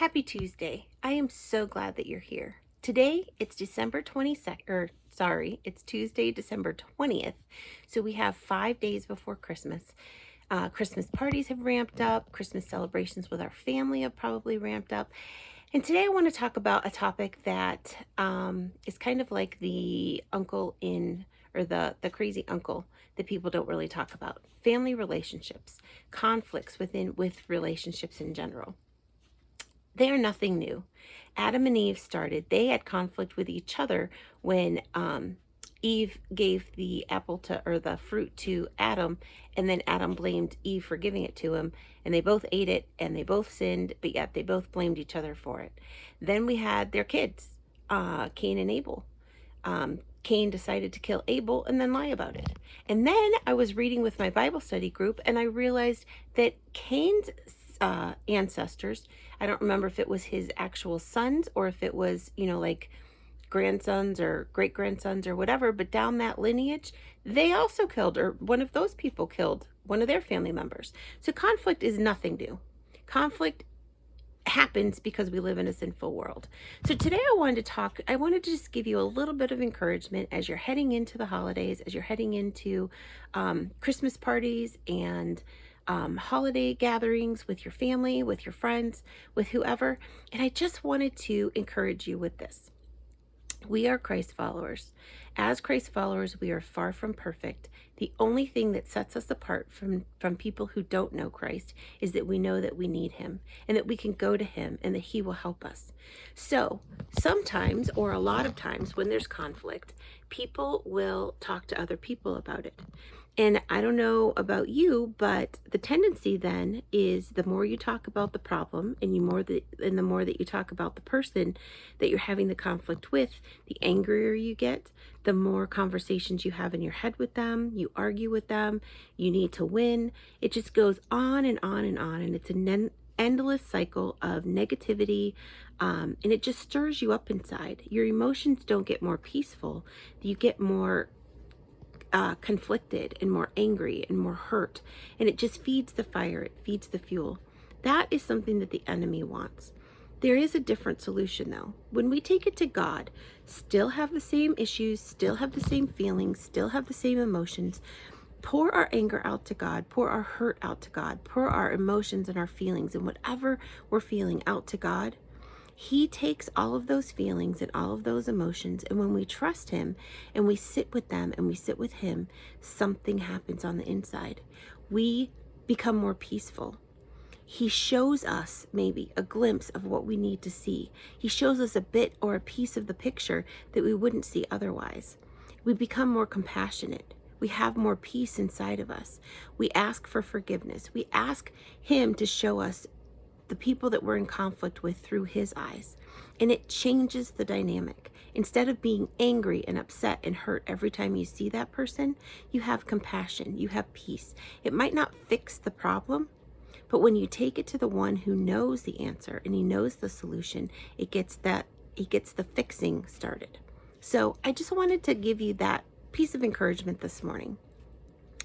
Happy Tuesday. I am so glad that you're here. Today, it's December 22nd, it's Tuesday, December 20th. So we have 5 days before Christmas. Christmas parties have ramped up. Christmas celebrations with our family have probably ramped up. And today I want to talk about a topic that is kind of like the uncle in, or the crazy uncle that people don't really talk about. Family relationships, conflicts with relationships in general. They are nothing new. Adam and Eve started, they had conflict with each other when Eve gave the apple to, or the fruit to Adam, and then Adam blamed Eve for giving it to him, and they both ate it and they both sinned, but yet they both blamed each other for it. Then we had their kids, Cain and Abel. Cain decided to kill Abel and then lie about it. And then I was reading with my Bible study group and I realized that Cain's ancestors, I don't remember if it was his actual sons or if it was, like grandsons or great grandsons or whatever, but down that lineage, they also killed, or one of those people killed one of their family members. So conflict is nothing new. Conflict happens because we live in a sinful world. So today I wanted to just give you a little bit of encouragement as you're heading into the holidays, as you're heading into Christmas parties and holiday gatherings with your family, with your friends, with whoever. And I just wanted to encourage you with this. We are Christ followers. As Christ followers, we are far from perfect. The only thing that sets us apart from people who don't know Christ is that we know that we need him and that we can go to him and that he will help us. So sometimes, or a lot of times when there's conflict, people will talk to other people about it. And I don't know about you, but the tendency then is the more you talk about the problem and the more that you talk about the person that you're having the conflict with, the angrier you get, the more conversations you have in your head with them, you argue with them, you need to win. It just goes on and on and on, and it's an endless cycle of negativity, and it just stirs you up inside. Your emotions don't get more peaceful. You get more conflicted and more angry and more hurt, and it just feeds the fire, it feeds the fuel. That is something that the enemy wants. There is a different solution though. When we take it to God, still have the same issues, still have the same feelings, still have the same emotions, pour our anger out to God, pour our hurt out to God, pour our emotions and our feelings and whatever we're feeling out to God. He takes all of those feelings and all of those emotions, and when we trust him and we sit with them and we sit with him, something happens on the inside. We become more peaceful. He shows us maybe a glimpse of what we need to see. He shows us a bit or a piece of the picture that we wouldn't see otherwise. We become more compassionate. We have more peace inside of us. We ask for forgiveness. We ask him to show us the people that we're in conflict with through his eyes, and it changes the dynamic. Instead of being angry and upset and hurt every time you see that person, you have compassion, you have peace. It might not fix the problem, but when you take it to the one who knows the answer and he knows the solution, it gets the fixing started. So I just wanted to give you that piece of encouragement this morning.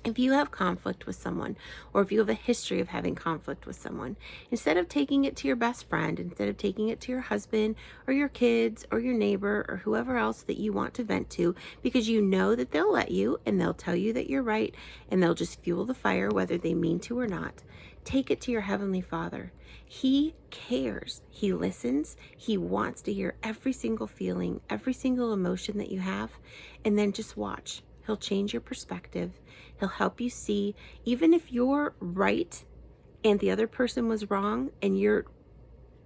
If you have conflict with someone, or if you have a history of having conflict with someone, instead of taking it to your best friend, instead of taking it to your husband or your kids or your neighbor or whoever else that you want to vent to, because you know that they'll let you and they'll tell you that you're right and they'll just fuel the fire whether they mean to or not, take it to your Heavenly Father. He cares. He listens. He wants to hear every single feeling, every single emotion that you have, and then just watch. He'll change your perspective. He'll help you see, even if you're right and the other person was wrong and you're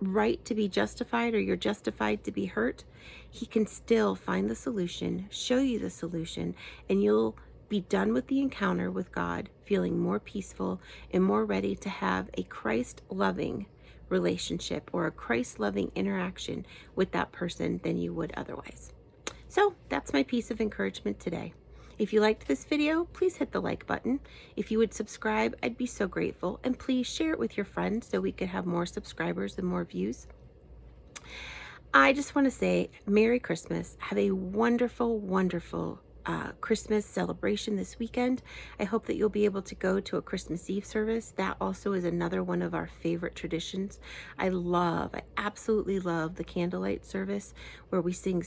right to be justified or you're justified to be hurt, he can still find the solution, show you the solution, and you'll be done with the encounter with God, feeling more peaceful and more ready to have a Christ-loving relationship or a Christ-loving interaction with that person than you would otherwise. So that's my piece of encouragement today. If you liked this video, please hit the like button. If you would subscribe, I'd be so grateful. And please share it with your friends so we could have more subscribers and more views. I just want to say Merry Christmas. Have a wonderful, wonderful Christmas celebration this weekend. I hope that you'll be able to go to a Christmas Eve service. That also is another one of our favorite traditions. I absolutely love the candlelight service where we sing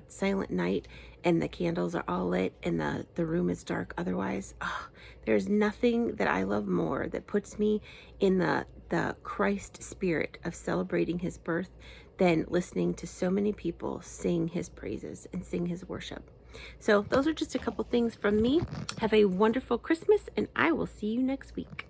Silent Night and the candles are all lit and the room is dark otherwise. Oh, there's nothing that I love more that puts me in the Christ spirit of celebrating his birth than listening to so many people sing his praises and sing his worship. So those are just a couple things from me. Have a wonderful Christmas, and I will see you next week.